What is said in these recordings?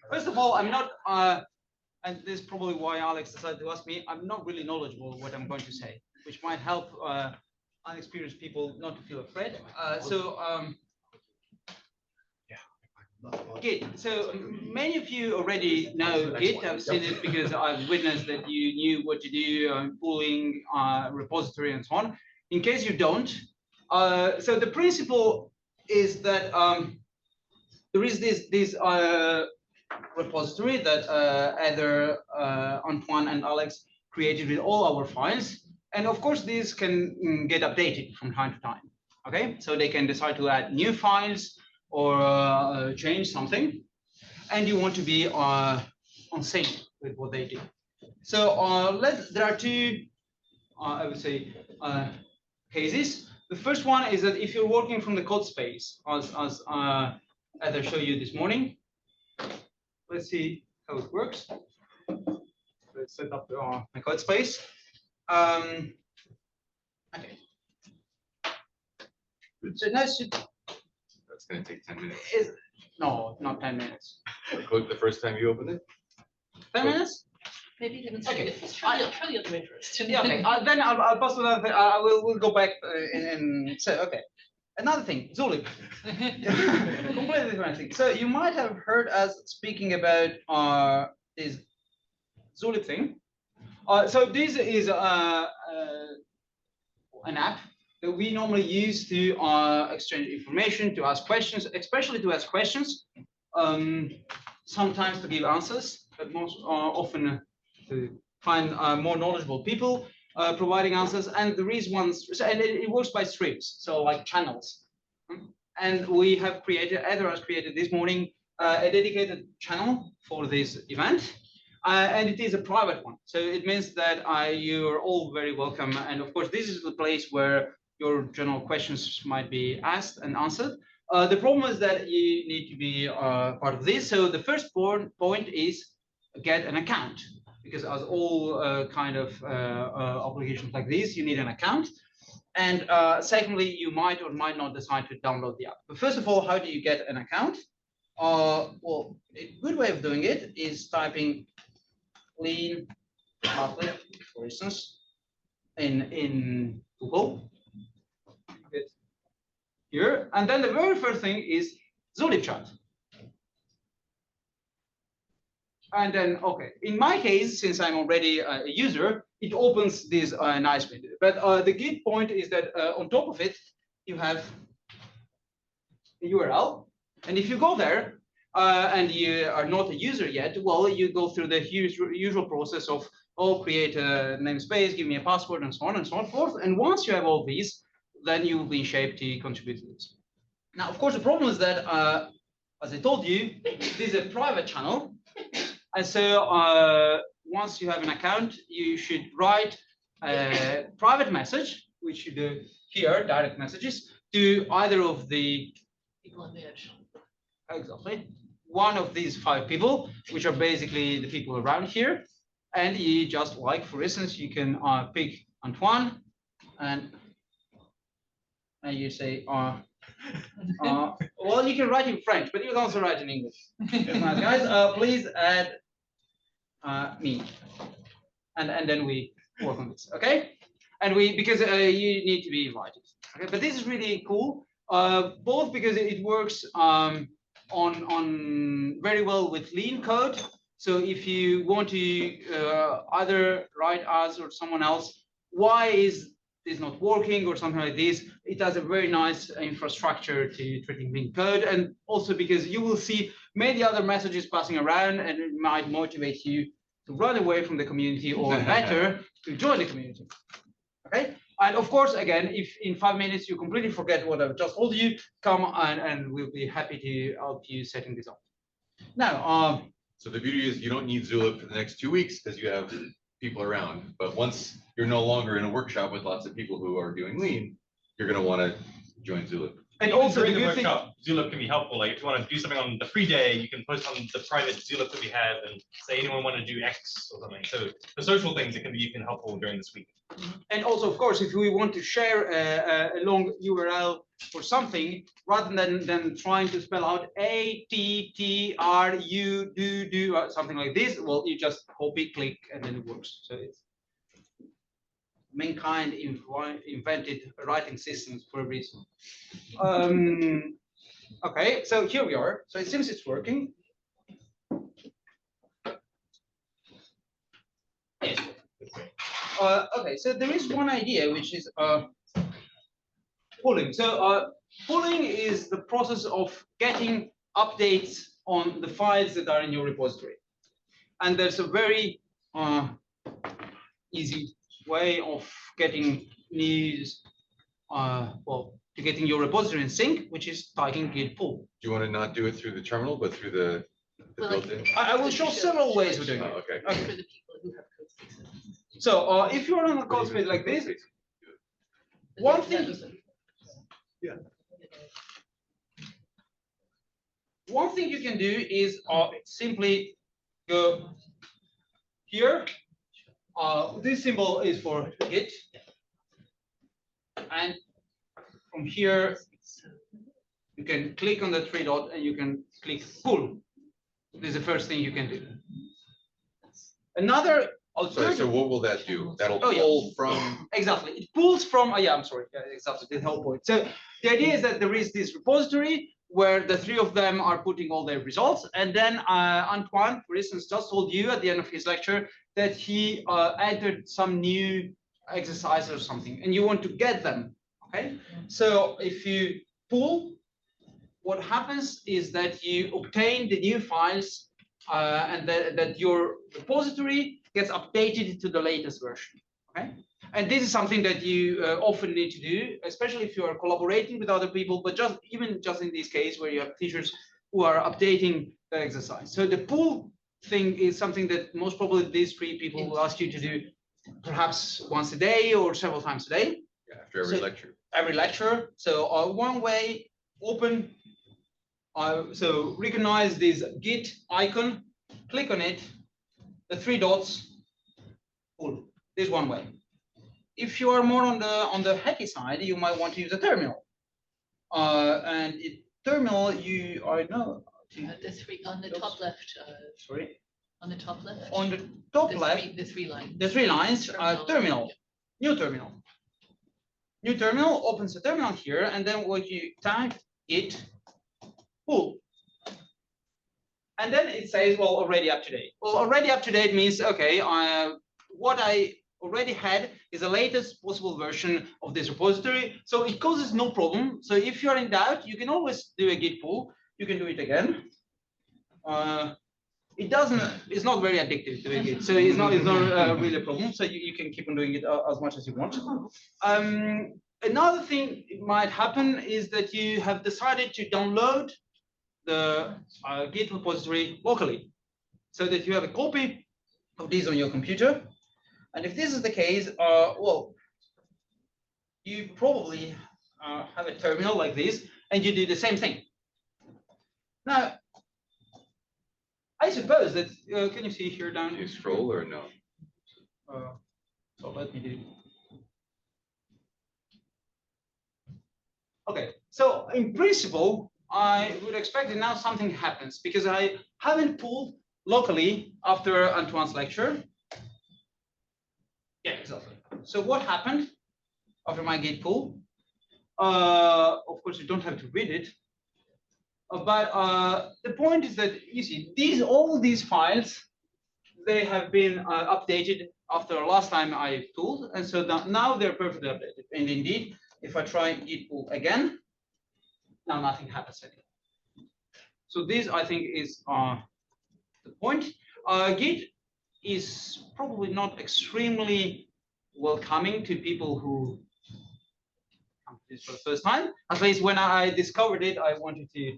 First of all, I'm not, and this is probably why Alex decided to ask me, I'm not really knowledgeable what I'm going to say, which might help unexperienced people not to feel afraid. Git. So many of you already know Git. I've seen it because I've witnessed that you knew what to do, pooling, repository, and so on. In case you don't, so the principle is that there is this repository that either Antoine and Alex created with all our files, and of course these can get updated from time to time. Okay, so they can decide to add new files or change something, and you want to be on sync with what they do. So there are two, I would say, cases. The first one is that if you're working from the code space, as I showed you this morning, let's see how it works. Let's set up my code space. Okay. So now that's going to take 10 minutes. No, not 10 minutes. Code the first time you open it? 10 minutes? Maybe you can try the other way first. Yeah, okay. Then I'll pass another thing. We'll go back and say, okay. Another thing, Zulip. Completely different thing. So you might have heard us speaking about this Zulip thing. So this is an app that we normally use to exchange information, to ask questions, especially to ask questions, sometimes to give answers, but most often to find more knowledgeable people providing answers. And there is one, and it works by streams, so like channels. And we have created, Either has created this morning, a dedicated channel for this event. And it is a private one. So it means that you're all very welcome. And of course, this is the place where your general questions might be asked and answered. The problem is that you need to be part of this. So the first point is get an account, because as all kind of applications like this, you need an account. And secondly, you might or might not decide to download the app. But first of all, how do you get an account? Well, a good way of doing it is typing clean Mathlib, for instance, in Google. Here, and then the very first thing is Zulip chat. And then, okay, in my case, since I'm already a user, it opens this nice window. But the key point is that on top of it, you have a URL. And if you go there and you are not a user yet, well, you go through the usual process of, create a namespace, give me a password, and so on and so forth. And once you have all these, then you will be in shape to contribute to this. Now, of course, the problem is that, as I told you, this is a private channel. And so once you have an account, you should write a private message, which you do here, direct messages, to either of the people on the edge. Exactly. One of these 5 people, which are basically the people around here. And you just like, for instance, you can pick Antoine and you say, well, you can write in French, but you can also write in English. Guys, please add me. And then we work on this, okay? And because you need to be invited. Okay, but this is really cool, both because it works on very well with lean code. So if you want to either write us or someone else, why is this not working or something like this, it has a very nice infrastructure to treating lean code. And also because you will see many other messages passing around, and it might motivate you to run away from the community, or better, to join the community. Okay? And of course, again, if in 5 minutes you completely forget what I've just told you, come and we'll be happy to help you setting this up. Now, so the beauty is you don't need Zulip for the next 2 weeks because you have people around. But once you're no longer in a workshop with lots of people who are doing lean, you're going to want to join Zulip. And even also during the the good thing, workshop, Zulip can be helpful. Like if you want to do something on the free day, you can post on the private Zulip that we have and say anyone want to do X or something. So the social things, it can be even helpful during this week. and also, of course, if we want to share a long URL for something, rather than trying to spell out ATTRU do something like this, well, you just copy, click, and then it works. So it's mankind invented writing systems for a reason. Okay, so here we are. So it seems it's working. Yes. Okay, so there is one idea which is pulling. So pulling is the process of getting updates on the files that are in your repository. And there's a very easy way of getting news, well, to getting your repository in sync, which is typing git pull. Do you want to not do it through the terminal, but through the Well, like- built-in? I will show several ways of doing Oh, it. okay. For the people who have code spaces. So if you're on a code space like this, one thing you can do is simply go here. This symbol is for git, and from here you can click on the three dot and you can click pull. This is the first thing you can do. Another Sorry, alternative. so what will that do? That'll Oh, yeah. pull from, Exactly. It pulls from, yeah, I'm sorry. Yeah, exactly. The whole point. So the idea is that there is this repository where the three of them are putting all their results. And then Antoine, for instance, just told you at the end of his lecture that he entered some new exercise or something, and you want to get them. Okay. So if you pull, what happens is that you obtain the new files and that your repository gets updated to the latest version. Okay, and this is something that you often need to do, especially if you are collaborating with other people. But even in this case where you have teachers who are updating the exercise. So the pull thing is something that most probably these three people will ask you to do, perhaps once a day or several times a day. yeah, after every lecture. Every lecture. So one way, open. So recognize this git icon, click on it, the three dots, pull. This one way. If you are more on the hacky side, you might want to use a terminal. And in terminal, I know. The three on the top left. Sorry. On the top left. On the top left, The three lines. the three lines. Terminal. New terminal. New terminal opens the terminal here, and then what you type git pull. And then it says, well, already up to date. Well, already up to date means, okay, what I already had is the latest possible version of this repository. So it causes no problem. So if you're in doubt, you can always do a git pull. You can do it again. It's not very addictive doing it. So it's not really a problem. So you can keep on doing it as much as you want. Another thing it might happen is that you have decided to download the Git repository locally, so that you have a copy of these on your computer. And if this is the case, well, you probably have a terminal like this, and you do the same thing. Now, I suppose that, can you see here down? Do you scroll or no? So let me do. Okay, so in principle, I would expect that now something happens because I haven't pulled locally after Antoine's lecture. Yeah, exactly. So what happened after my git pull? Of course, you don't have to read it. But the point is that you see all these files, they have been updated after last time I pulled, and so now they're perfectly updated. And indeed, if I try git pull again, now nothing happens anymore. So this, I think, is the point. Git is probably not extremely welcoming to people who come to this for the first time. At least when I discovered it, I wanted to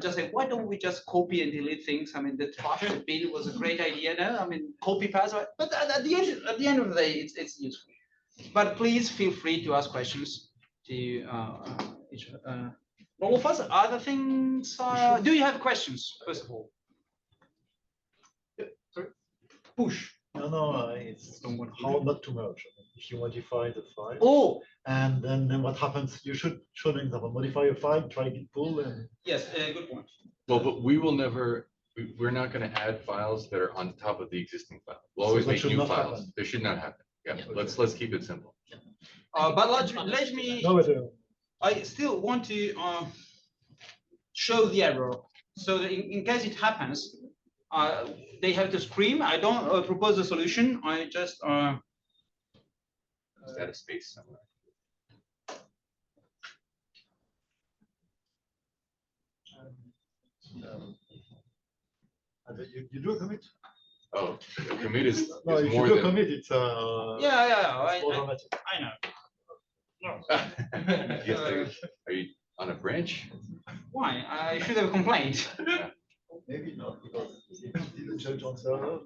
just say, why don't we just copy and delete things? I mean, the trash bin was a great idea. No, I mean, copy paste. But at the end of the day, it's useful. But please feel free to ask questions to all of us. Other things. Do you have questions? First of all. Yeah, sorry. Push. No, it's how not to merge. If you modify the file, Oh, and then what happens? You should show an example. Modify your file, try git pull, and yes, good point. Well, but we will never, we're not gonna add files that are on top of the existing file. We'll So always that make should new not files. happen. This should not happen. Yeah, Yeah. let's keep it simple. But let me. no, but, I still want to show the error. So that in case it happens, they have to scream. I don't propose a solution. I just Is that a space somewhere? you do a commit. Oh, the commit is No, if you more do a than. commit, it's yeah. it's automatic. I know. Yes, are you on a branch? Why? I should have complained. Maybe not because it didn't change on server.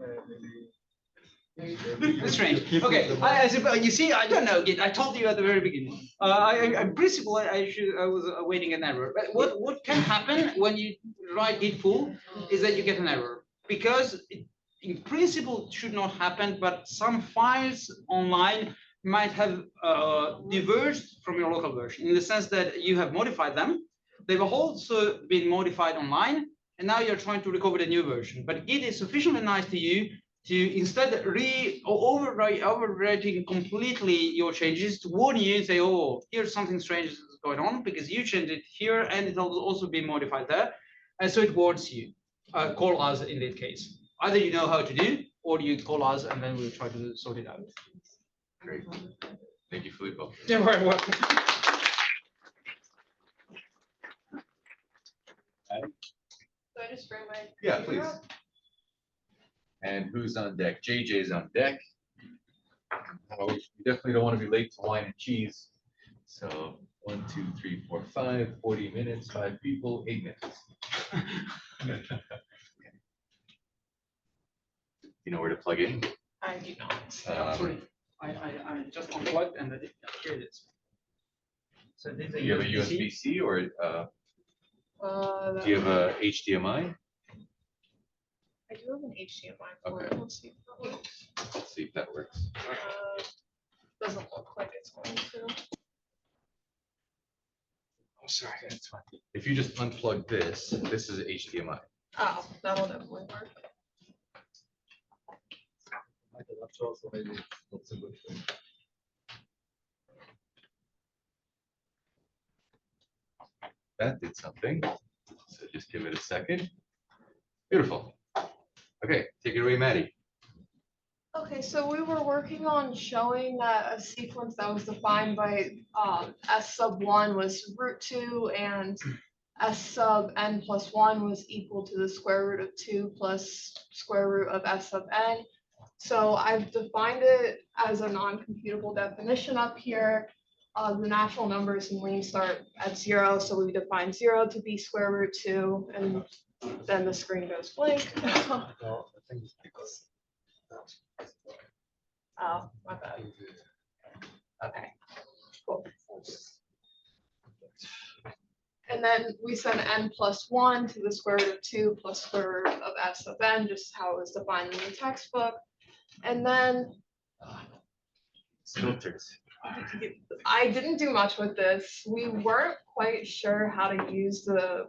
Maybe That's strange. keep Okay, the you see, I don't know. I told you at the very beginning. In principle, I was awaiting an error. But what can happen when you write git pull is that you get an error because in principle it should not happen, but some files online might have diverged from your local version in the sense that you have modified them. They've also been modified online, and now you're trying to recover the new version. But Git is sufficiently nice to you to instead overwriting completely your changes to warn you and say, oh, here's something strange is going on because you changed it here and it will also be modified there. And so it warns you. Call us in that case. Either you know how to do, or you call us and then we'll try to sort it out. Great. Thank you, Filippo. You're very welcome. So I just bring my. Yeah, computer please. up? And who's on deck? JJ's on deck. We definitely don't want to be late to wine and cheese. So 1, 2, 3, 4, 5, 40 minutes, 5 people, 8 minutes. You know where to plug in? I do not. Sorry, I just unplugged and here it is. So this is Do you have a USB-C or do you have a HDMI? I do have an HDMI port. Okay. Let's see if that works. Let's see if that works. Doesn't look like it's going to. Oh, sorry, that's fine. If you just unplug this, this is HDMI. Oh, that'll definitely work. so maybe it's not so good. That did something. So just give it a second. Beautiful. Okay, take it away, Maddie. Okay, so we were working on showing that a sequence that was defined by s sub 1 was root 2 and s sub n plus 1 was equal to the square root of 2 plus square root of s sub n. So I've defined it as a non-computable definition up here. The natural numbers in Lean start at 0, so we define 0 to be square root 2, and then the screen goes blank. No, I think it's because Oh, my bad. Okay, cool. And then we send n plus 1 to the square root of 2 plus square root of s sub n, just how it was defined in the textbook. And then Filters. I didn't do much with this. We weren't quite sure how to use the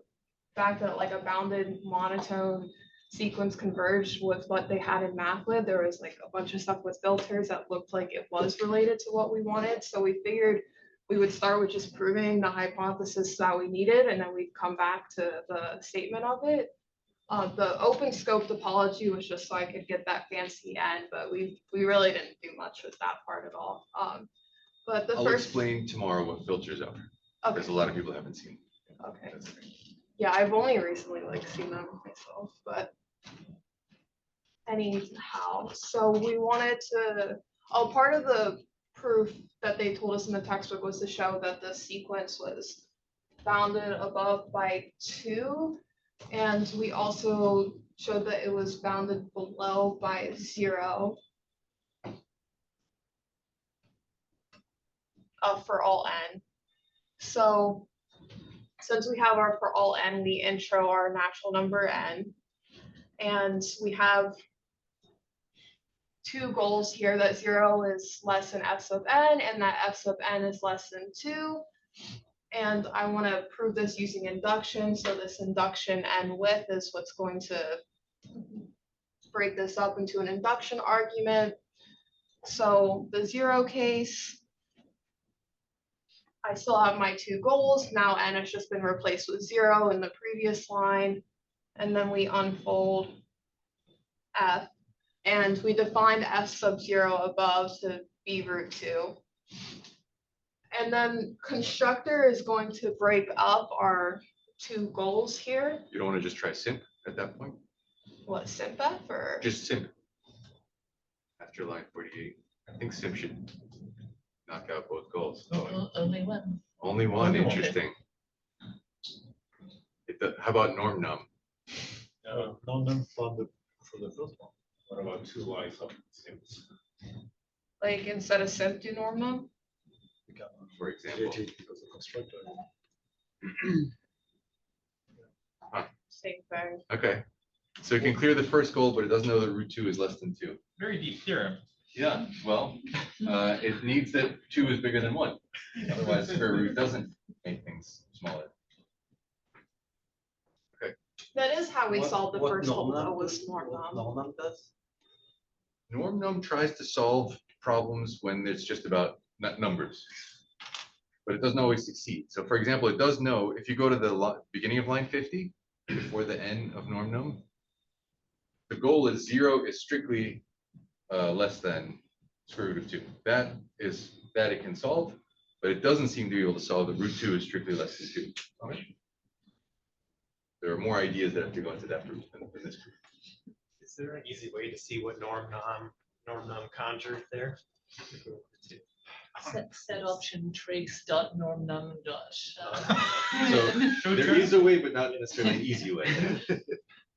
fact that like a bounded monotone sequence converged with what they had in Mathlib. There was like a bunch of stuff with filters that looked like it was related to what we wanted. So we figured we would start with just proving the hypothesis that we needed, and then we'd come back to the statement of it. The open scope topology was just so I could get that fancy end, but we really didn't do much with that part at all. But the I'll first, explain tomorrow what filters are, because okay, a lot of people haven't seen. okay. Yeah, I've only recently like seen them myself, but anyhow, so we wanted to, part of the proof that they told us in the textbook was to show that the sequence was bounded above by 2, and we also showed that it was bounded below by 0 for all n. So since we have our for all n, we intro our natural number n. And we have two goals here, that 0 is less than f sub n and that f sub n is less than 2. And I want to prove this using induction. So this induction n width is what's going to break this up into an induction argument. So the 0 case, I still have my two goals. Now n has just been replaced with 0 in the previous line. And then we unfold f. And we defined f sub 0 above to be root 2. And then constructor is going to break up our two goals here. You don't want to just try simp at that point? What, simp f or? Just simp. After line 48. I think simp should knock out both goals. Only one. Only one, Only one. interesting. How about norm num? Non-num for the first one. What about 2 lines of simps? Like instead of simp, do norm num? We can For example. create it because the constructor. Same thing. Okay. So it can clear the first goal, but it doesn't know that root 2 is less than 2. Very deep theorem. Yeah, well, it needs that 2 is bigger than 1. Otherwise, square root doesn't make things smaller. That is how we solved the What first goal, norm though, num was does- norm what num. norm num does? Norm num tries to solve problems when it's just about numbers, but it doesn't always succeed. So for example, it does know if you go to the beginning of line 50, before the n of norm num, the goal is 0 is strictly less than square root of 2. That it can solve, but it doesn't seem to be able to solve that root 2 is strictly less than 2. Okay. There are more ideas that have to go into that group than this group. Is there an easy way to see what norm num conjured there? Set option trace dot norm num dot. So there is a way, but not necessarily an easy way.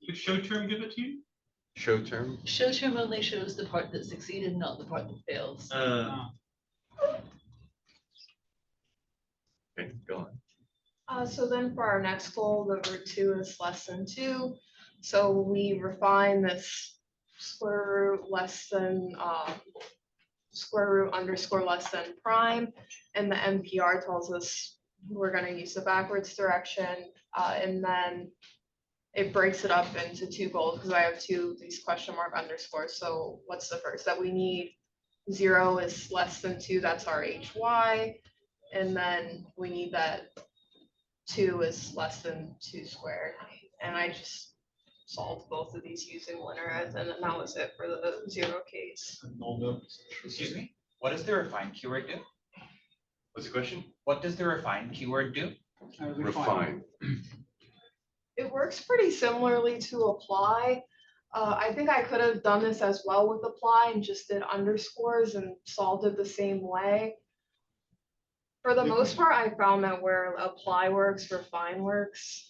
Would show term give it to you? Show term. Show term only shows the part that succeeded, not the part that fails. Okay, go on. So then for our next goal, the root 2 is less than 2. So we refine this square root less than square root underscore less than prime. And the NPR tells us we're going to use the backwards direction. And then it breaks it up into two goals because I have these question mark underscores. So what's the first that we need? 0 is less than 2. That's our HY. And then we need that 2 is less than 2 squared. And I just solved both of these using linearized, and then that was it for the 0 case. Non-num. Excuse me, what does the refine keyword do? What's the question? What does the refine keyword do? Refine. It works pretty similarly to apply. I think I could have done this as well with apply and just did underscores and solved it the same way. For the most part, I found that where apply works, refine works.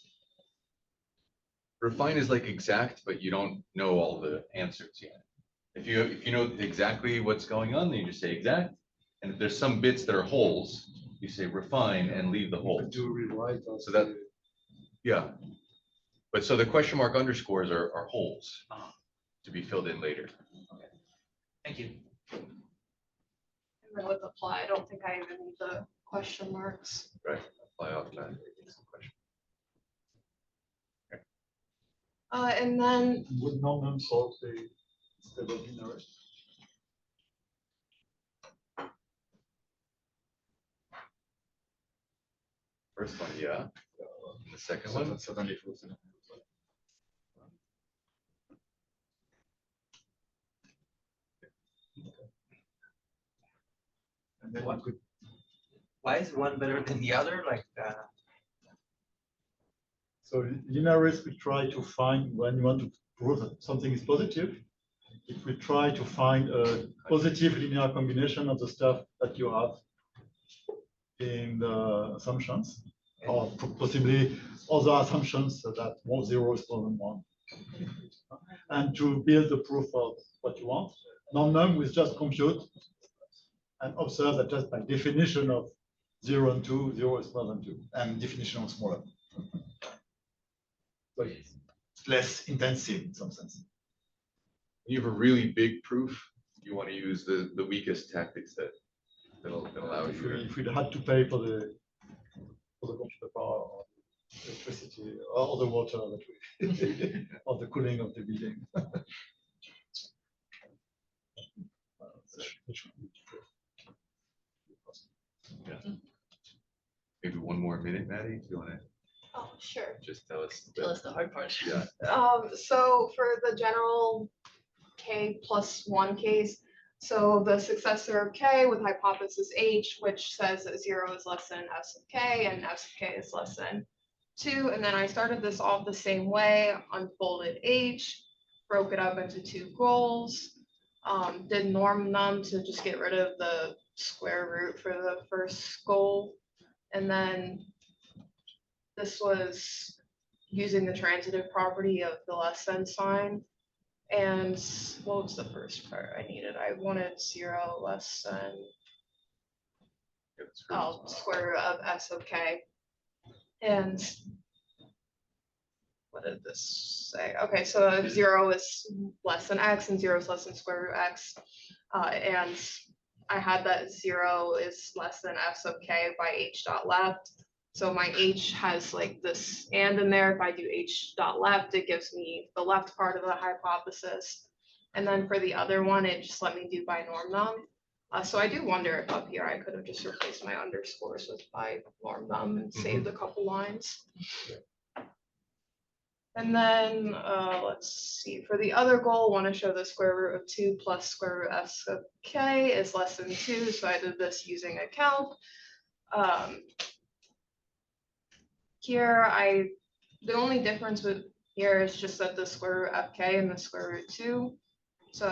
Refine is like exact, but you don't know all the answers yet. If you know exactly what's going on, then you just say exact. And if there's some bits that are holes, you say refine and leave the holes. Do rewrite. So that, yeah. But so the question mark underscores are holes to be filled in later. Thank you. And then with apply, I don't think I even need the question marks. Right. Apply automatically. Some question. And then Would non-num solve the instead of linear? First one, yeah. And the second one. Certainly false. And then one could. Why is one better than the other? Like, So linearists will try to find when you want to prove that something is positive. It will try to find a positive linear combination of the stuff that you have in the assumptions, or possibly other assumptions so that 0 is more than 1. And to build the proof of what you want, non-num will just compute and observe that just by definition of 0 and 2, 0 is smaller than 2, and definition is smaller. So it's less intensive in some sense. You have a really big proof, you want to use the weakest tactics that'll allow you. If we had to pay for the computer power or electricity or the water that we or the cooling of the building. Yeah. Maybe one more minute, Maddie, if you want to Oh, sure. just tell us. Tell us the hard part. Yeah. So for the general k+1 case, so the successor of k with hypothesis h, which says that 0 is less than s of k and s of k is less than 2. And then I started this off the same way, unfolded h, broke it up into 2 goals, did norm num to just get rid of the square root for the first goal. And then this was using the transitive property of the less than sign. And what was the first part I needed? I wanted 0 less than square root of s of k. And what did this say? Okay, so if 0 is less than x and 0 is less than square root x, and I had that 0 is less than s of k by h dot left. So my h has like this and in there. If I do h dot left, it gives me the left part of the hypothesis. And then for the other one, it just let me do by norm num. So I do wonder if up here I could have just replaced my underscores with by norm num and saved a couple lines. And then let's see, for the other goal, I want to show the square root of 2 plus square root s of k is less than 2. So I did this using a calc. Here, the only difference with here is just that the square root of k and the square root 2. So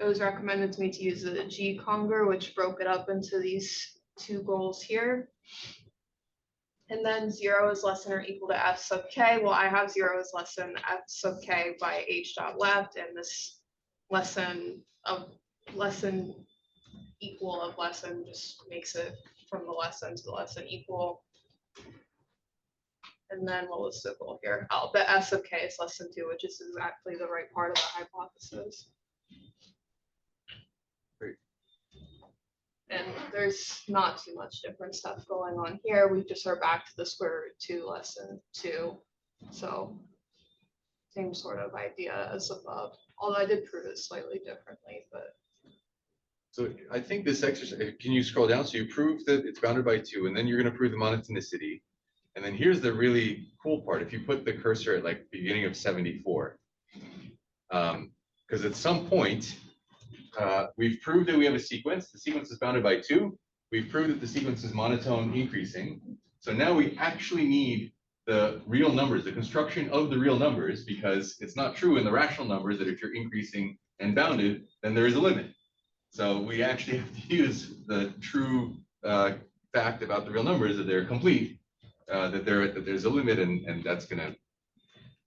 it was recommended to me to use the G conger, which broke it up into these 2 goals here. And then 0 is less than or equal to s of k. Well, I have 0 is less than s of k by h dot left, and this less than equal of less than just makes it from the less than to the less than equal. And then what was the goal here? Oh, the s of k is less than 2, which is exactly the right part of the hypothesis. Great. And there's not too much different stuff going on here. We just are back to the square root 2 less than 2. So same sort of idea as above, although I did prove it slightly differently, but. So I think this exercise, can you scroll down? So you prove that it's bounded by 2, and then you're going to prove the monotonicity. And then here's the really cool part. If you put the cursor at like beginning of 74, because at some point, we've proved that we have a sequence. The sequence is bounded by 2. We've proved that the sequence is monotone increasing. So now we actually need the real numbers, the construction of the real numbers, because it's not true in the rational numbers that if you're increasing and bounded, then there is a limit. So we actually have to use the true fact about the real numbers that they're complete. That there's a limit, and that's going to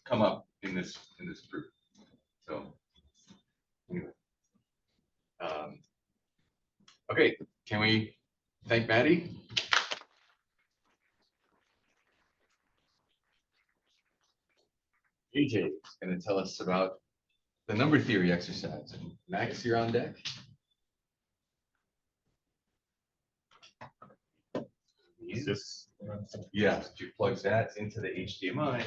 come up in this proof. So anyway, okay, can we thank Maddie? AJ is going to tell us about the number theory exercise. And Max, you're on deck. Just Yeah, you plug that into the HDMI.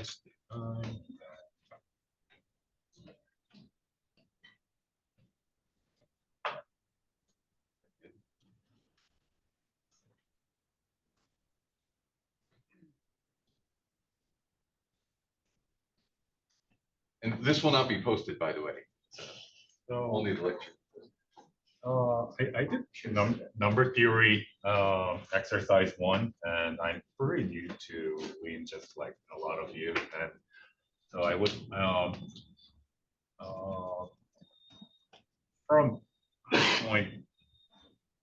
And this will not be posted, by the way. so Only the lecture. I did number theory exercise 1, and I'm pretty new to Lean, just like a lot of you, and so I would from this point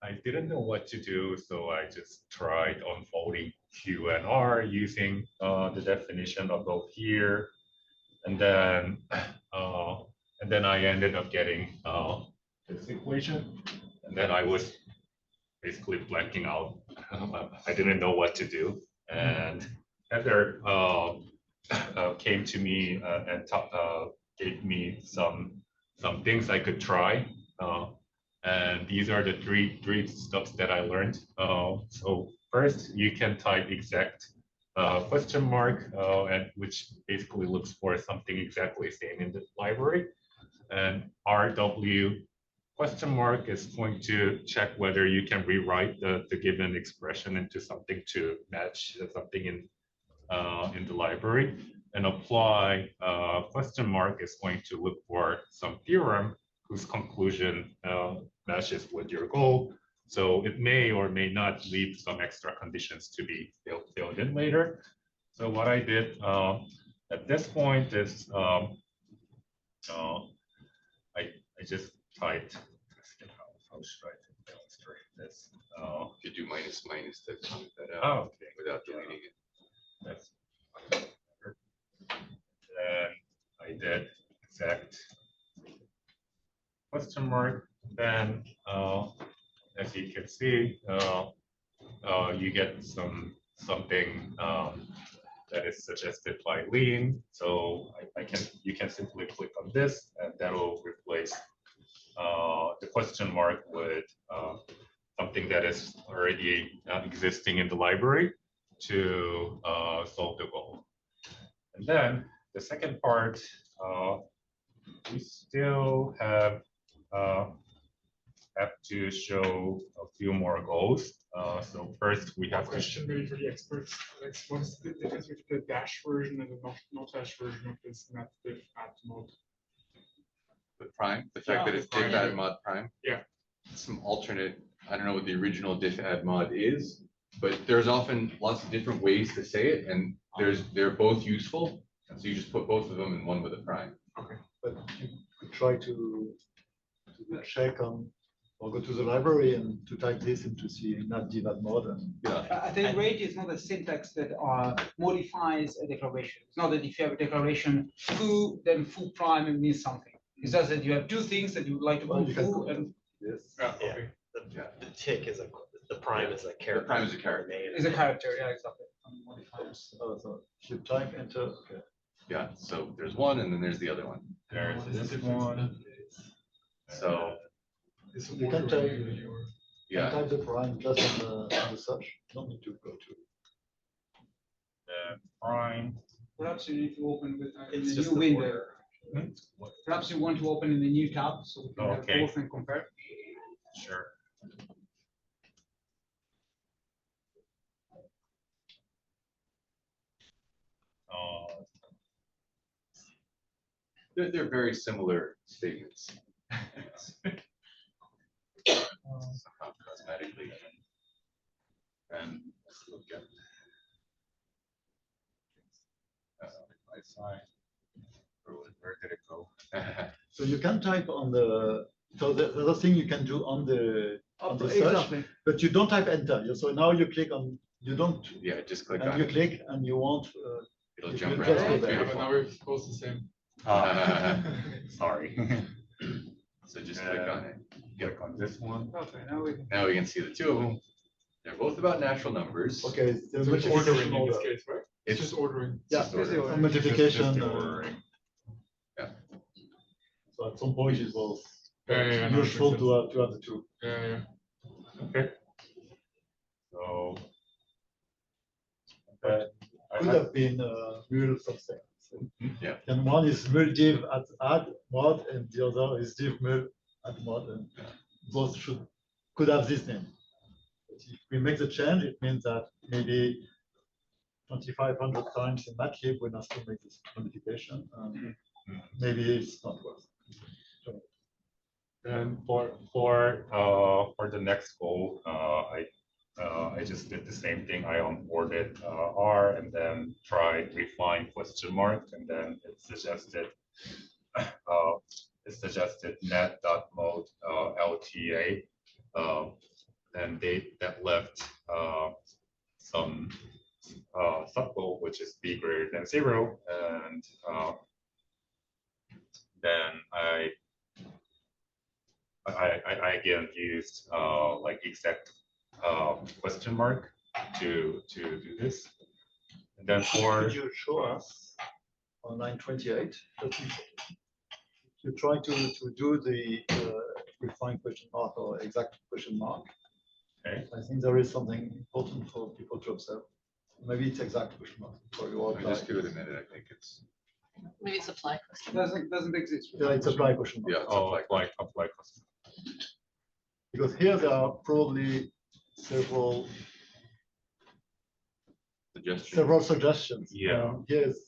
I didn't know what to do, so I just tried unfolding Q and R using the definition of both here, and then I ended up getting this equation, and then I would basically blanking out. I didn't know what to do, and Heather came to me and gave me some things I could try. And these are the three steps that I learned. So first, you can type exact question mark, and which basically looks for something exactly same in the library. And RW question mark is going to check whether you can rewrite the given expression into something to match something in the library. And apply question mark is going to look for some theorem whose conclusion matches with your goal. So it may or may not leave some extra conditions to be filled in later. So what I did at this point is I just typed, how should I demonstrate this? You do minus to comment that out. Oh, okay. Without deleting it. That's and I did exact question mark. Then, as you can see, you get something that is suggested by Lean. So you can simply click on this, and that will replace the question mark with something that is already existing in the library to solve the goal. And then the second part, we still have to show a few more goals. So first we have question maybe for the experts. Like, what is the difference between the dash version and the not dash version of this Mathlib add mod? The prime, the fact that it's diff prime, add mod prime. Yeah. Some alternate, I don't know what the original diff add mod is, but there's often lots of different ways to say it, and they're both useful. And so you just put both of them in one with a prime. Okay. But you could try to check on, or go to the library and to type this into C, not div add mod. And I think rate is not a syntax that modifies a declaration. It's not that if you have a declaration foo, then foo prime means something. It's just that you have two things that you would like to Well, put you can foo put and yes. Yeah. Yeah. Okay. The tick is the prime is a character. The prime is a character. is a character. Yeah, exactly. Modifiers. Oh, so if you type enter, okay. Yeah, so there's one and then there's the other one. there's What is the this difference? one. So It's You can ordering type- really, or- yeah, Type the prime just on the search. Don't need to go to. The prime. Perhaps you need to open with in It's the just new the window. border. Perhaps you want to open in the new tab so we can have Okay. both and compare. Sure. they're very similar statements. Somehow cosmetically. And let's look at my side. Where did it go? So you can type on the, so the other thing you can do on the search, Exactly. but you don't type enter. So now you click on, you don't, Yeah, just click and on you it. click and you want, It'll if jump you right just to go it. there. Yeah, but Beautiful. now we're supposed to same. Sorry. So just click on it. Click on this one. Okay, now we Now we can see the two of them. They're both about natural numbers. okay, the So it's ordering multiplication in this order. case, right? It's just ordering. Yeah, just order. order. multiplication. Just the ordering. So at some point it was Yeah, no, useful makes to have the two. Yeah. Okay. So. Could have been mul something. Yeah. And one is mul div at add mod, and the other is div mul add mod, and both could have this name. But if we make the change, it means that maybe 2,500 times in Mathlib we have to make this modification, and maybe it's not worth. And for the next goal, I just did the same thing. I onboarded R and then tried refine question mark, and then it suggested net.mode LTA, and that left some subgoal which is b greater than 0, and then I again used like exact question mark to do this. And then for Could you show us on line 28 that you try to do the refined question mark or exact question mark? Okay. I think there is something important for people to observe. Maybe it's exact question mark for your Just give it a minute, I think it's, Maybe it's apply question. Doesn't exist. Yeah, it's apply question mark. yeah, it's oh, apply. apply question. Because here there are probably several suggestions. Yeah. Here's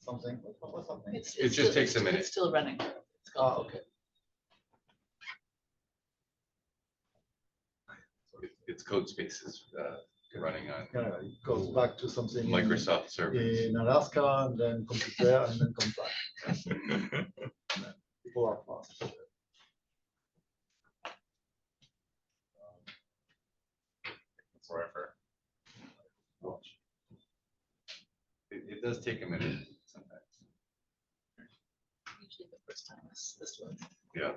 something. What's happening? It just takes a minute. It's still running. It's Ah, called- okay. It's code spaces running on Yeah, it goes back to something Microsoft servers. in Alaska and then comes there and then comes back. People are fast. Forever. It does take a minute sometimes. Usually the first time is this one. Yeah.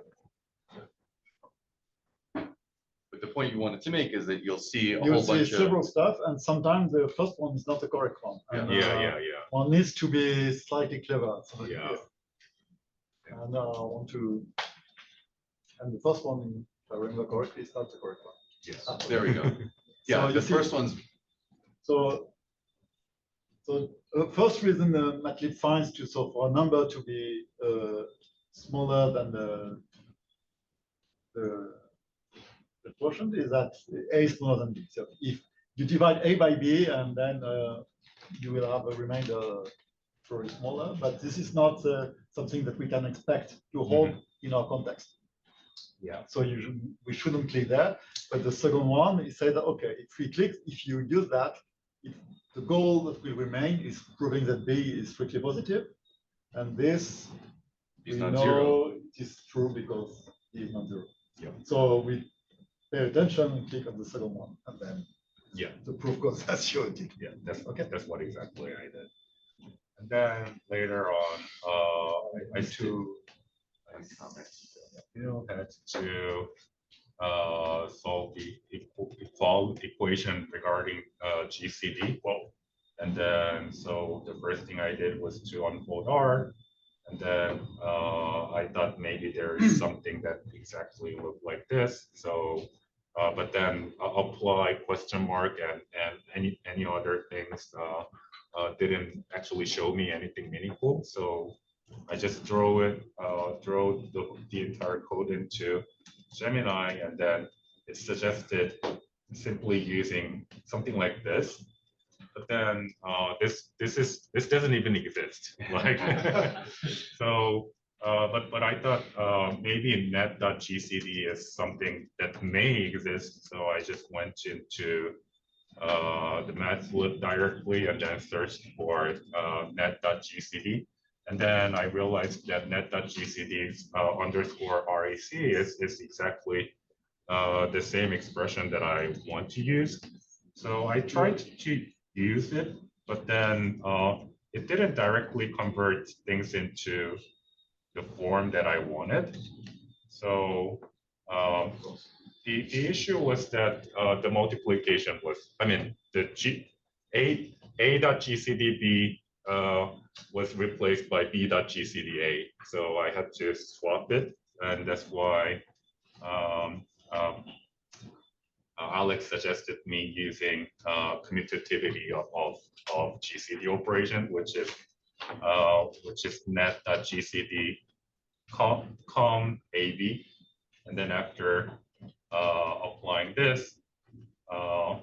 But the point you wanted to make is that you'll see a You'll whole see bunch of, several stuff, and sometimes the first one is not the correct one. And, Yeah. One needs to be slightly clever. So, Yeah. And I want to, and the first one, if I remember correctly, is not the correct one. Yes. there we go. Yeah, you the see- first one's, So first reason the Mathlib finds to so for a number to be smaller than the quotient is that a is smaller than b. So if you divide a by b, and then you will have a remainder probably smaller. But this is not something that we can expect to hold in our context. Yeah. So we shouldn't click there. But the second one, it says that okay, if you use that, the goal that will remain is proving that b is strictly positive, and this is we not know zero. it is true because b is not zero. Yeah. So we pay attention and click on the second one, and then Yeah. the proof goes as you did. Yeah, that's Okay. That's what exactly I did. And then later on, I had to solve the equation regarding GCD. Well, and then so the first thing I did was to unfold R, and then I thought maybe there is something that exactly looked like this. So, but then apply question mark and any other things didn't actually show me anything meaningful. So I just drove the entire code into Gemini, and then it suggested simply using something like this. But then this doesn't even exist. Like so, but I thought maybe net.gcd is something that may exist. So I just went into the Mathlib directly and then searched for net.gcd. And then I realized that net.gcd's underscore RAC is exactly the same expression that I want to use. So I tried to use it, but then it didn't directly convert things into the form that I wanted. So the issue was that the multiplication was, I mean, the a.gcdb was replaced by b.gcda. So I had to swap it, and that's why Alex suggested me using commutativity of GCD operation, which is net.gcd com ab, and then after applying this, I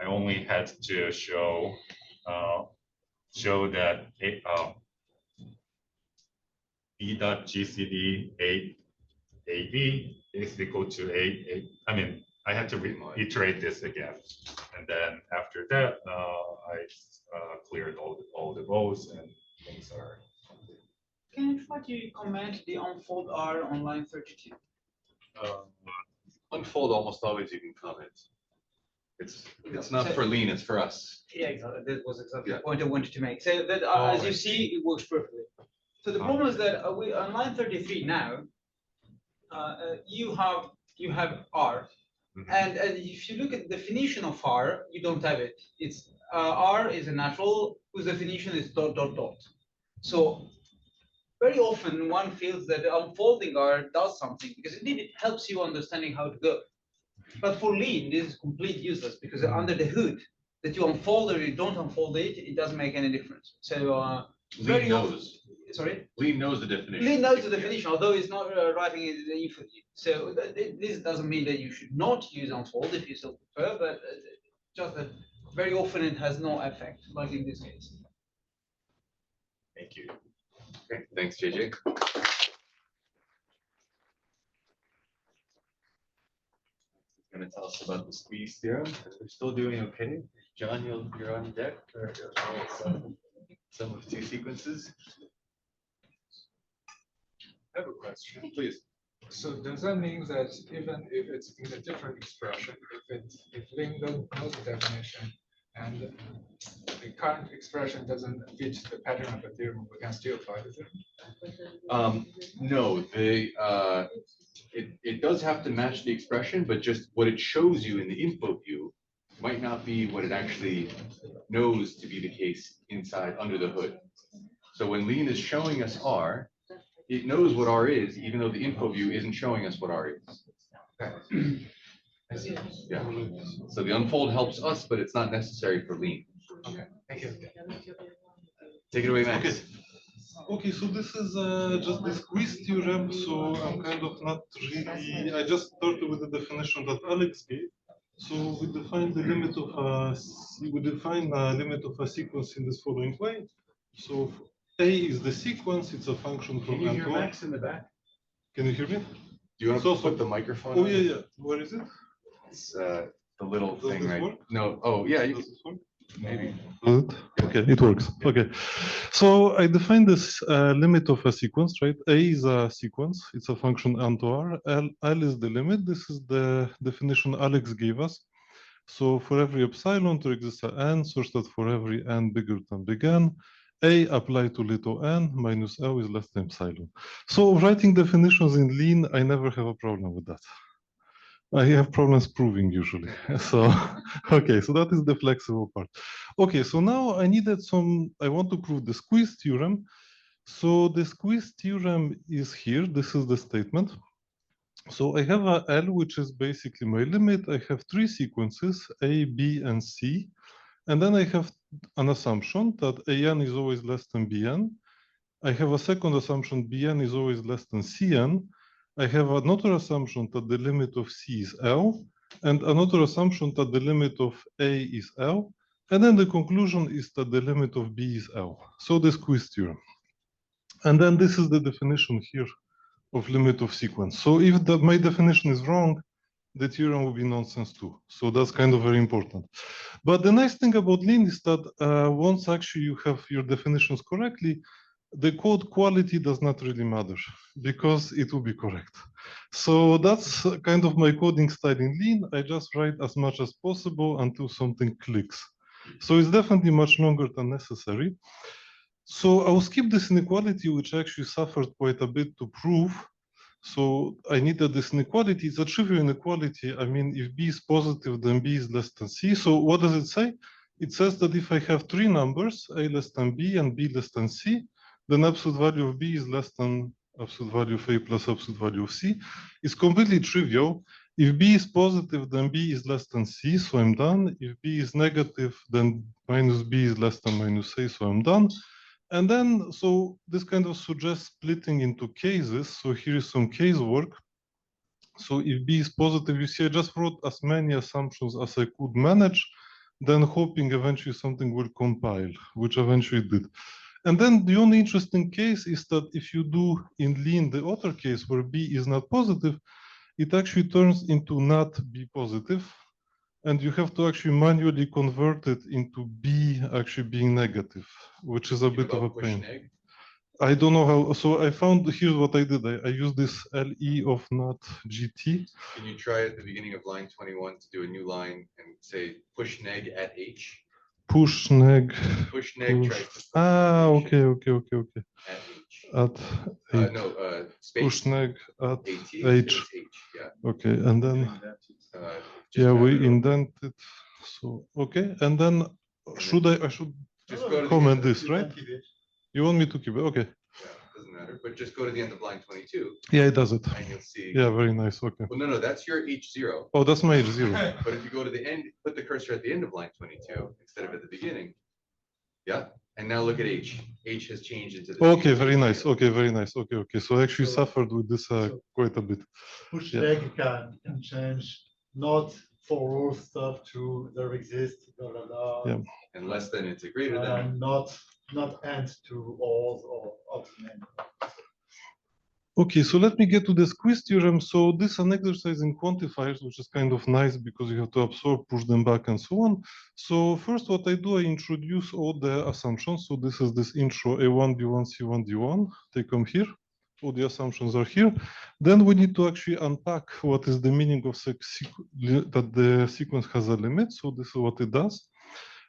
only had to show that b.gcd ab is equal to I mean, I had to reiterate this again, and then after that, I cleared all the rows and things are. Can you try to comment the unfold R on line 32? Unfold almost always you can comment. It's not for lean, it's for us. Yeah, exactly. That was exactly Yeah. the point I wanted to make. So that as you see, it works perfectly. So the problem is that we on line 33 now, you have R, And if you look at the definition of R, you don't have it. It's R is a natural whose definition is dot dot dot. So very often one feels that unfolding R does something because indeed it helps you understanding how to go. But for lean, this is completely useless because under the hood, that you unfold or you don't unfold it, it doesn't make any difference. So Lean knows. Sorry. Lean knows the definition. Lean knows the definition, although it's not writing it in the info. So this doesn't mean that you should not use unfold if you still prefer, but just that very often it has no effect, like in this case. Thank you. Okay, thanks, JJ. Going to tell us about the squeeze theorem. We're still doing okay. John, you're on deck for some of two sequences. I have a question. Please. So does that mean that even if it's in a different expression, if Ling knows the definition and the current expression doesn't fit the pattern of the theorem, we can still apply the theorem? No, it does have to match the expression, but just what it shows you in the info view might not be what it actually knows to be the case inside under the hood. So when Lean is showing us R, it knows what R is, even though the info view isn't showing us what R is. Yeah. So the unfold helps us, but it's not necessary for Lean. Okay, thank you. Take it away, Max. Okay, so this is just the squeeze theorem. So I'm kind of not really. I just started with the definition that Alex gave. So we define the limit of a limit of a sequence in this following way. So A is the sequence. It's a function from. Can you hear Max in the back? Can you hear me? Do you want to put the microphone? Oh on? yeah. Where is it? It's the little Does thing, this right? work? No. Oh yeah. You Does this work? maybe. Okay, it works. Okay, so I define this limit of a sequence, right? A is a sequence. It's a function onto R. L is the limit. This is the definition Alex gave us. So for every epsilon, there exists an n, such that for every n bigger than big N, A applied to little n minus L is less than epsilon. So writing definitions in Lean, I never have a problem with that. I have problems proving usually. So, okay, so that is the flexible part. Okay, so now I want to prove the squeeze theorem. So the squeeze theorem is here. This is the statement. So I have a L, which is basically my limit. I have three sequences, A, B, and C. And then I have an assumption that AN is always less than BN. I have a second assumption, Bn is always less than Cn. I have another assumption that the limit of C is L, and another assumption that the limit of A is L. And then the conclusion is that the limit of B is L. So the squeeze theorem. And then this is the definition here of limit of sequence. So if my definition is wrong, the theorem will be nonsense too. So that's kind of very important. But the nice thing about Lean is that once actually you have your definitions correctly, the code quality does not really matter because it will be correct. So that's kind of my coding style in Lean. I just write as much as possible until something clicks. So it's definitely much longer than necessary. So I will skip this inequality, which actually suffered quite a bit to prove. So I needed this inequality. It's a trivial inequality. I mean, if B is positive, then B is less than C. So what does it say? It says that if I have three numbers, A less than B and B less than C, then absolute value of B is less than absolute value of A plus absolute value of C. It's completely trivial. If B is positive, then B is less than C, so I'm done. If B is negative, then minus B is less than minus A, so I'm done. And then, so this kind of suggests splitting into cases. So here is some case work. So if B is positive, you see, I just wrote as many assumptions as I could manage, then hoping eventually something will compile, which eventually did. And then the only interesting case is that if you do in Lean the other case where B is not positive, it actually turns into not B positive. And you have to actually manually convert it into B actually being negative, which is a bit of a pain. I don't know how. So I found, here's what I did. I used this LE of not GT. Can you try at the beginning of line 21 to do a new line and say push neg at H? push neg. Push neg Push. tries to. Ah, okay. At H. At H. No, Push space. neg at AT, H. space H, yeah. Okay, and then Just yeah, have we it open. indent it. So okay, and then should I should Just go to the comment end of- this, right? You want me to keep it? Okay. Yeah, doesn't matter, but just go to the end of line 22 Yeah, it does it. and you'll see. Yeah, very nice. Okay. Well, no, that's your H0. Oh, that's my H0. But if you go to the end, put the cursor at the end of line 22 instead of at the beginning. Yeah, and now look at H. H has changed into the. Okay, very nice. Okay, very nice. Okay. So I actually suffered with this quite a bit. Push Yeah. neg can change not for all stuff to there exists, blah, blah, blah. Yeah. And less than it's a greater than. And not end to all or of the name. Okay, so let me get to the squeeze theorem. So this is an exercise in quantifiers, which is kind of nice because you have to absorb, push them back, and so on. So first, what I do, I introduce all the assumptions. So this is this intro A1, B1, C1, D1. They come here. All the assumptions are here. Then we need to actually unpack what is the meaning of that the sequence has a limit. So this is what it does.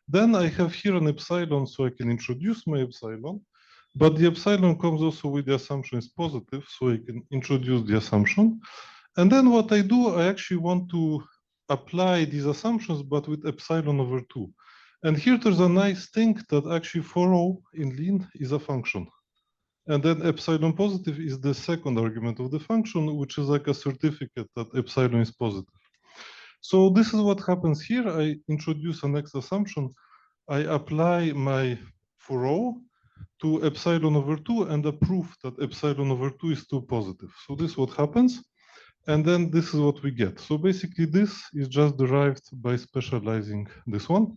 Then I have here an epsilon, so I can introduce my epsilon. But the epsilon comes also with the assumption is positive, so I can introduce the assumption. And then what I do, I actually want to apply these assumptions, but with epsilon over 2. And here there's a nice thing that actually 4O in lean is a function. And then epsilon positive is the second argument of the function, which is like a certificate that epsilon is positive. So this is what happens here. I introduce a next assumption. I apply my 4O to epsilon over 2 and a proof that epsilon over 2 is still positive. So this is what happens. And then this is what we get. So basically this is just derived by specializing this one.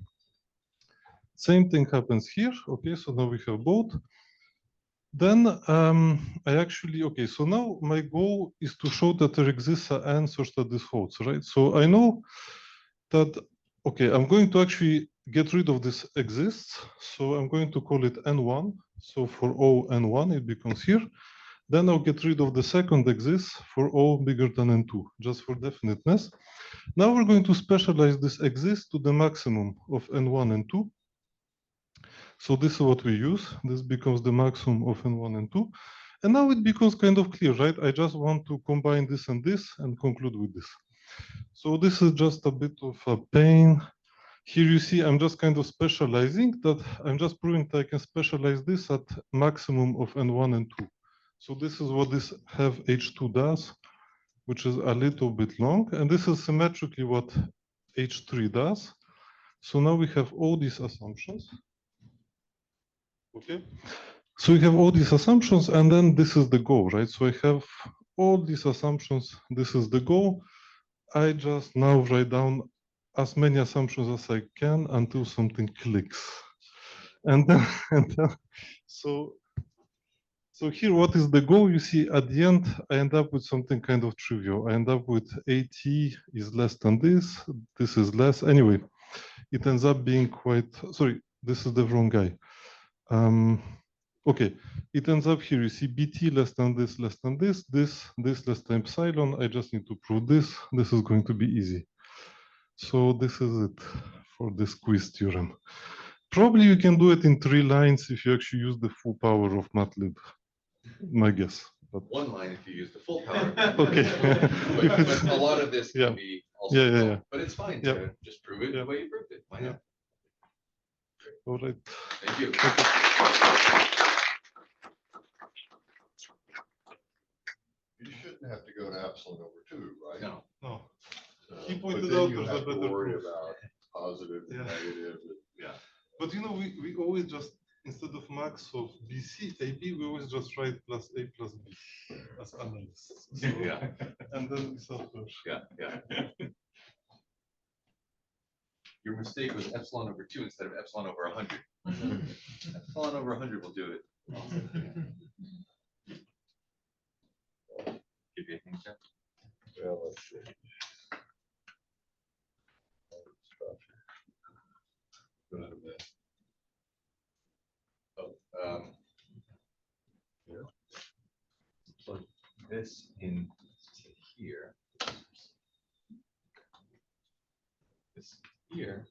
Same thing happens here. Okay, so now we have both. Then I actually, okay, so now my goal is to show that there exists an n such that this holds, right? So I know that, okay, I'm going to actually get rid of this exists. So I'm going to call it n1. So for O n1, it becomes here. Then I'll get rid of the second exists for O bigger than n2, just for definiteness. Now we're going to specialize this exists to the maximum of n1 and 2. So this is what we use. This becomes the maximum of n1 and 2. And now it becomes kind of clear, right? I just want to combine this and conclude with this. So this is just a bit of a pain. Here you see I'm just kind of specializing that I'm just proving that I can specialize this at maximum of n1 and 2. So this is what this have h2 does, which is a little bit long. And this is symmetrically what h3 does. So now we have all these assumptions. Okay. So we have all these assumptions, and then this is the goal, right? So I have all these assumptions. This is the goal. I just now write down as many assumptions as I can until something clicks. And then, so here, what is the goal? You see, at the end, I end up with something kind of trivial. I end up with AT is less than this. This is less. Anyway, it ends up being quite, sorry, this is the wrong guy. Okay, it ends up here. You see BT less than this, less than this less than epsilon. I just need to prove this. This is going to be easy. So this is it for this quiz theorem. Probably you can do it in 3 lines if you actually use the full power of Mathlib, my guess. But 1 line if you use the full power. Okay. but a lot of this can be also. Yeah. But it's fine Yeah. to just prove it the way you proved it. Why not? All right. Thank you. You shouldn't have to go to epsilon over 2, right? No. No. So, He but pointed then out you there's a have to better worry proof. about positive and Yeah. negative. Yeah. But you know, we always just, instead of max of BC, AB, we always just write plus A plus B as analysis. So, Yeah. And then we solve those. Yeah. Your mistake was epsilon over 2 instead of epsilon over 100. Epsilon over 100 will do it. Give you a hint, Jeff? Well, let's see. Go ahead. Oh, yeah. Plug this in to here. This here.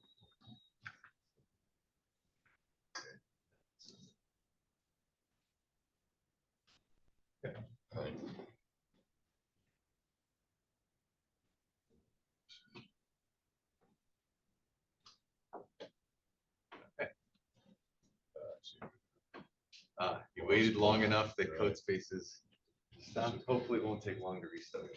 waited long enough, the code spaces stopped. Hopefully it won't take long to restart.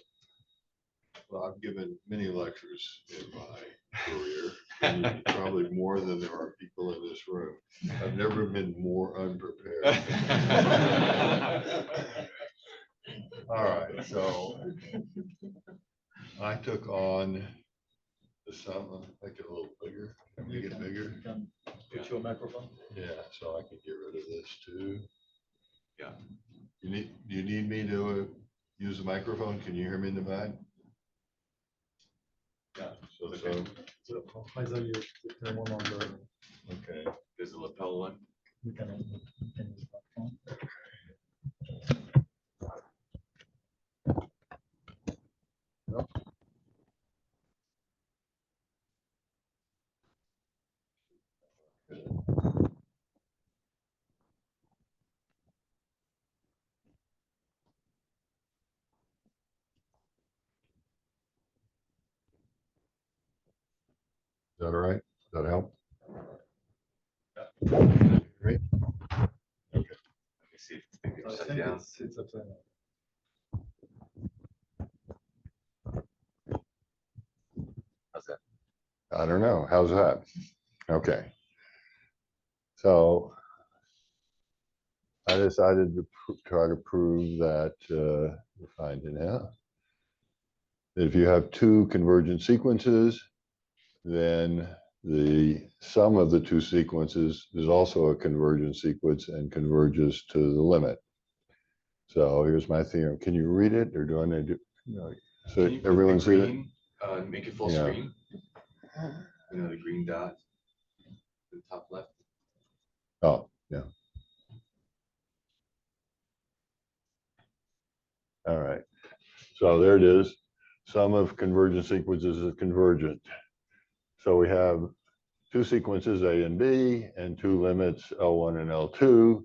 Well, I've given many lectures in my career, and probably more than there are people in this room. I've never been more unprepared. All right, so I took on the sum, make it a little bigger, make it bigger. Put your microphone. Yeah, so I can get rid of this too. Yeah. Do you need me to use the microphone? Can you hear me in the back? Yeah. So, Either you put them on the, okay. There's a lapel one. you can use that one. Is that all right? Does that help? Great. Let me see if it's maybe I upside think down. it's upside down. How's that? I don't know. How's that? Okay. So I decided to try to prove that, find it out. If you have two convergent sequences, then the sum of the two sequences is also a convergent sequence and converges to the limit. So here's my theorem. Can you read it, or do I need to? No. So Can you put the everyone see it? green, make it full Yeah. screen? You know, the green dot, the top left. Oh, yeah. All right. So there it is. Sum of convergent sequences is convergent. So we have two sequences A and B and two limits L1 and L2.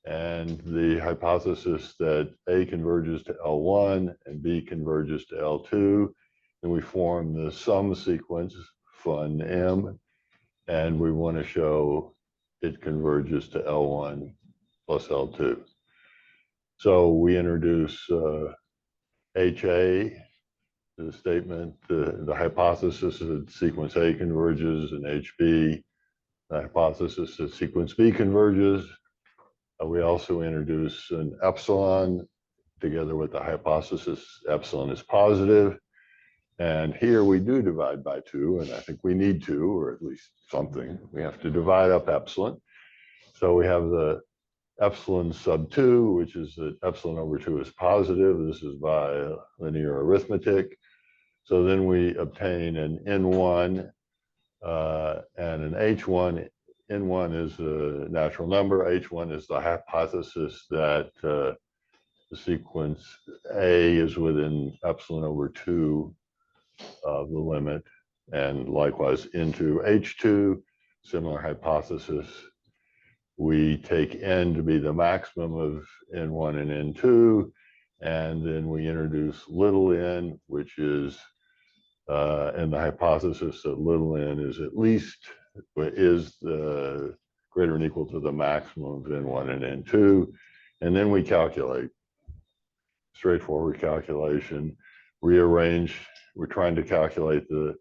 And the hypothesis that A converges to L1 and B converges to L2. Then we form the sum sequence, fun M, and we want to show it converges to L1 plus L2. So we introduce HA, the statement, the hypothesis that sequence A converges, and HB, the hypothesis that sequence B converges. We also introduce an epsilon together with the hypothesis epsilon is positive. And here we do divide by 2, and I think we need to, or at least something. We have to divide up epsilon. So we have the epsilon sub 2, which is that epsilon over 2 is positive. This is by linear arithmetic. So then we obtain an N1 and an H1. N1 is a natural number. H1 is the hypothesis that the sequence A is within epsilon over 2 of the limit, and likewise into H2, similar hypothesis. We take N to be the maximum of N1 and N2, and then we introduce little n, which is, and the hypothesis that little n is at least, is the greater than equal to the maximum of N1 and N2. And then we calculate, straightforward calculation, rearrange. We're trying to calculate the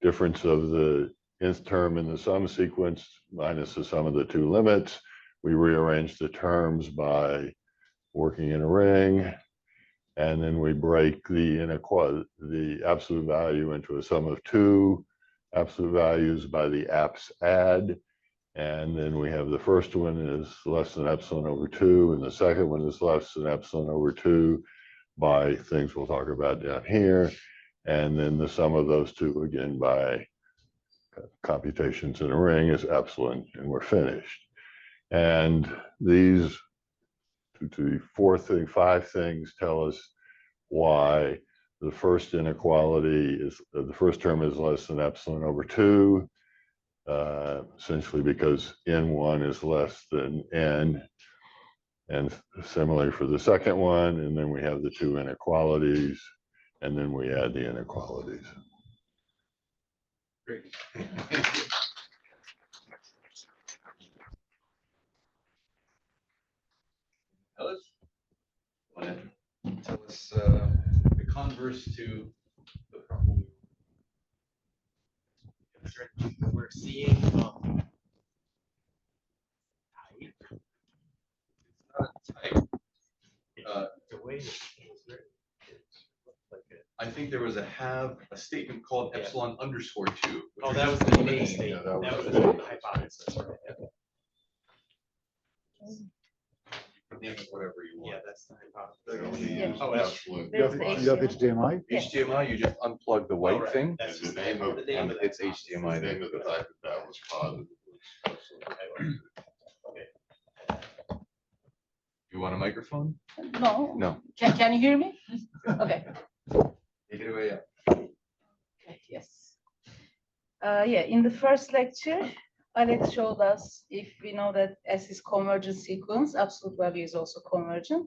difference of the nth term in the sum sequence minus the sum of the two limits. We rearrange the terms by working in a ring, and then we break the inequality, the absolute value, into a sum of two absolute values by the apps add. And then we have the first one is less than epsilon over 2, and the second one is less than epsilon over 2 by things we'll talk about down here. And then the sum of those two, again, by computations in a ring, is epsilon, and we're finished. And these 2, 3, 4 things, 5 things tell us why the first inequality is, the first term is less than epsilon over 2, essentially because N1 is less than N. And similarly for the second one, and then we have the two inequalities, and then we add the inequalities. Great. inverse to the problem. We're seeing type. It's not type. The way it was written, it looked like it. I think there was a statement called Yeah. epsilon underscore 2. which Oh, was that was just the the main name. statement. that That was was the the main hypothesis. Right? Name it whatever you Yeah, want. that's the They're hypothesis. only Yeah. used Oh, absolute. There's the You have HDMI? Yeah. HDMI, you just unplug the Oh, white right. thing, That's The the name of- name and of it's that HDMI. The name of the type of that was positive. You want a microphone? No, No. can you hear me? Okay, Take it away. Yeah. okay, yes. Yeah, in the first lecture, Alex showed us if we know that S is convergent sequence, absolute value is also convergent.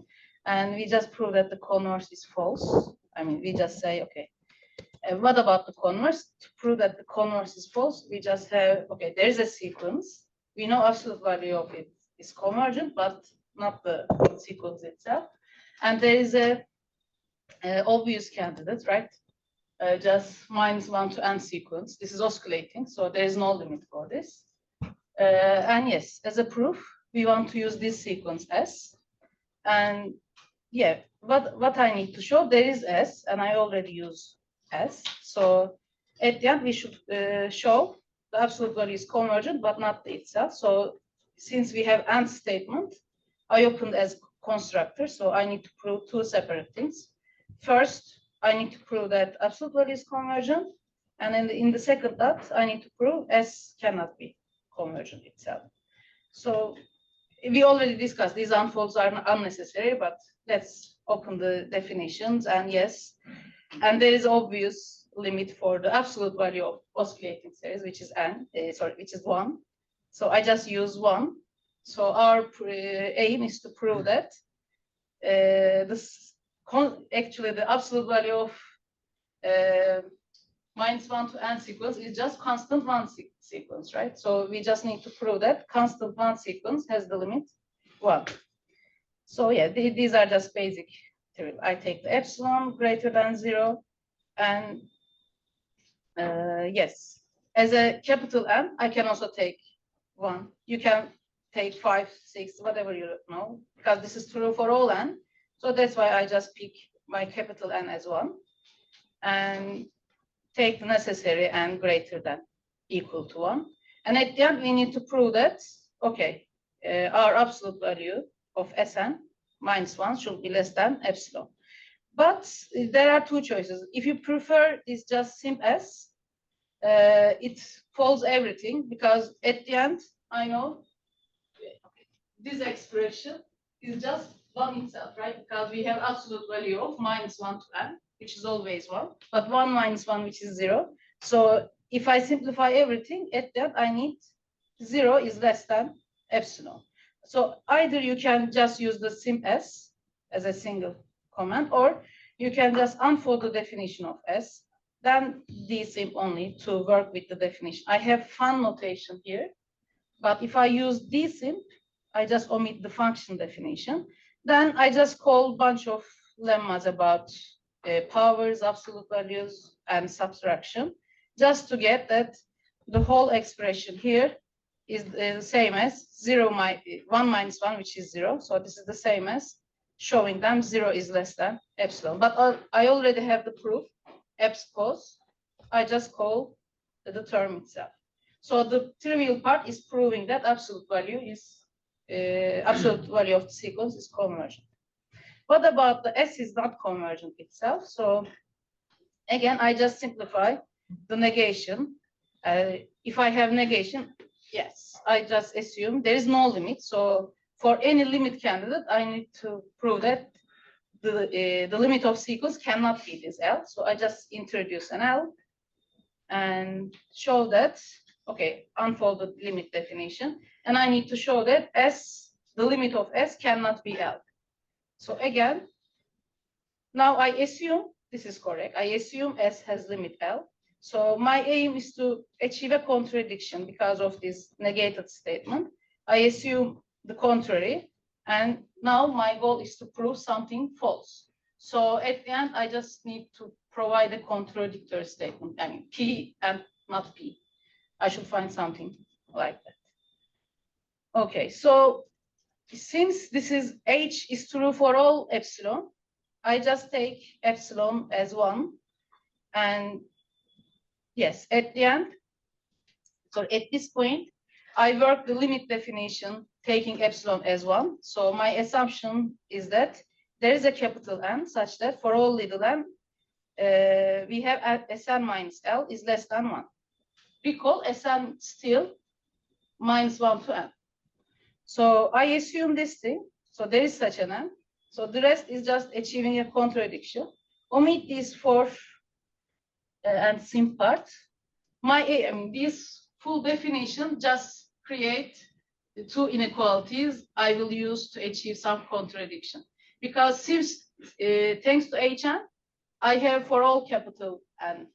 And we just prove that the converse is false. I mean, we just say, okay, what about the converse? To prove that the converse is false, we just have, okay, there's a sequence. We know absolute value of it is convergent, but not the sequence itself. And there is a obvious candidate, right? Just -1 to n sequence. This is oscillating, so there is no limit for this. And yes, as a proof, we want to use this sequence S. And yeah, what I need to show, there is S, and I already use S. So at the end, we should show the absolute value is convergent, but not the itself. So since we have AND statement, I opened as constructor, so I need to prove two separate things. First, I need to prove that absolute value is convergent, and then in the second dot, I need to prove S cannot be convergent itself. So we already discussed these unfolds are unnecessary, but let's open the definitions, and yes, and there is obvious limit for the absolute value of oscillating series, which is which is 1. So I just use 1. So our aim is to prove that actually the absolute value of -1 to n sequence is just constant 1 sequence, right? So we just need to prove that constant 1 sequence has the limit 1. So yeah, these are just basic theory. I take the epsilon greater than 0, and yes, as a capital N, I can also take 1. You can take 5, 6, whatever you know, because this is true for all n. So that's why I just pick my capital N as 1 and take the necessary n greater than equal to 1. And at the end, we need to prove that, okay, our absolute value of Sn -1 should be less than epsilon. But there are two choices. If you prefer this just sim S, it follows everything, because at the end, I know this expression is just 1 itself, right? Because we have absolute value of -1 to n, which is always 1, but 1 minus 1, which is 0. So if I simplify everything, at that I need 0 is less than epsilon. So either you can just use the sim S as a single command, or you can just unfold the definition of S, then sim only to work with the definition. I have fun notation here, but if I use sim, I just omit the function definition. Then I just call a bunch of lemmas about powers, absolute values, and subtraction, just to get that the whole expression here is the same as 1 minus 1, which is 0. So this is the same as showing them 0 is less than epsilon. But I already have the proof, epspos. I just call the term itself. So the trivial part is proving that absolute value is absolute value of the sequence is convergent. What about the S is not convergent itself? So again, I just simplify the negation. If I have negation, yes, I just assume there is no limit. So for any limit candidate, I need to prove that the limit of sequence cannot be this L. So I just introduce an L and show that, okay, unfold the limit definition. And I need to show that S, the limit of S cannot be L. So again, now I assume this is correct. I assume S has limit L. So my aim is to achieve a contradiction because of this negated statement. I assume the contrary. And now my goal is to prove something false. So at the end, I just need to provide a contradictory statement. I mean, P and not P. I should find something like that. Okay, so since this is H is true for all epsilon, I just take epsilon as 1. And yes, at the end, so at this point, I work the limit definition taking epsilon as 1. So my assumption is that there is a capital N such that for all little n, we have Sn minus L is less than 1. Recall Sn still minus 1 to n. So I assume this thing. So there is such an n. So the rest is just achieving a contradiction. Omit these 4 and sim part. This full definition just create the 2 inequalities I will use to achieve some contradiction. Because since thanks to Hn, I have for all capital and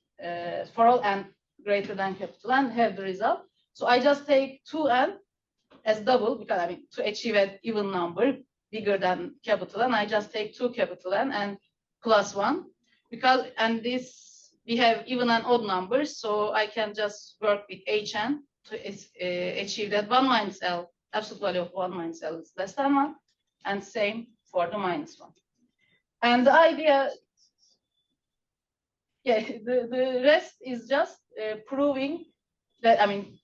for all n greater than capital N have the result. So I just take 2n as double because I mean to achieve an even number bigger than capital N, I just take 2 capital N and plus 1 because and this we have even and odd numbers, so I can just work with Hn to achieve that 1 minus L, absolute value of 1 minus L is less than 1, and same for the minus 1. And the idea, yeah, the rest is just proving that, I mean,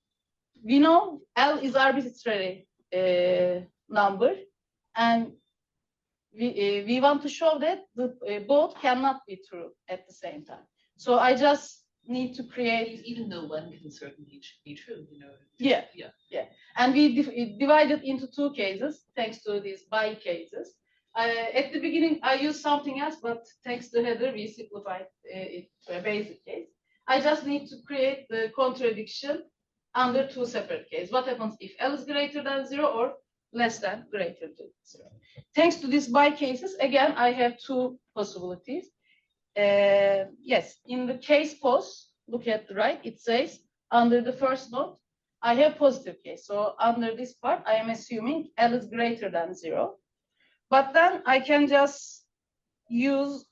we know L is arbitrary number, and we want to show that both cannot be true at the same time. So I just need to create, Even though one can certainly be true, you know. yeah, Yeah. yeah. And we divided into 2 cases thanks to these by cases. At the beginning, I used something else, but thanks to header, we simplified it to a basic case. I just need to create the contradiction under 2 separate cases. What happens if L is greater than 0 or less than greater than 0? Thanks to these by cases, again, I have 2 possibilities. Yes, in the case post, look at the right, it says under the first node, I have positive case. So under this part, I am assuming L is greater than 0. But then I can just use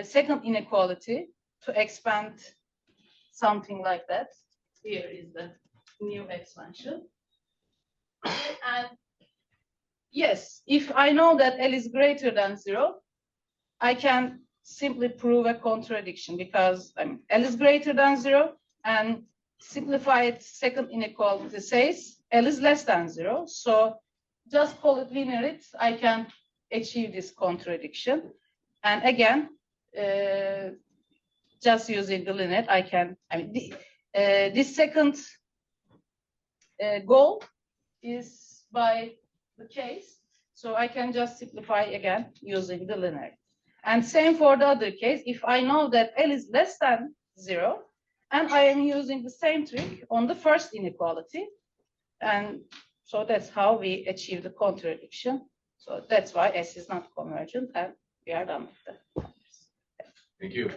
second inequality to expand something like that. Here is the new expansion. And yes, if I know that L is greater than 0, I can simply prove a contradiction because L is greater than 0 and simplified second inequality says L is less than 0. So just call it linear, I can achieve this contradiction. And again, just using the linear, I can, this second goal is by the case. So I can just simplify again using the linear. And same for the other case, if I know that L is less than 0, and I am using the same trick on the first inequality. And so that's how we achieve the contradiction. So that's why S is not convergent, and we are done with that. Thank you.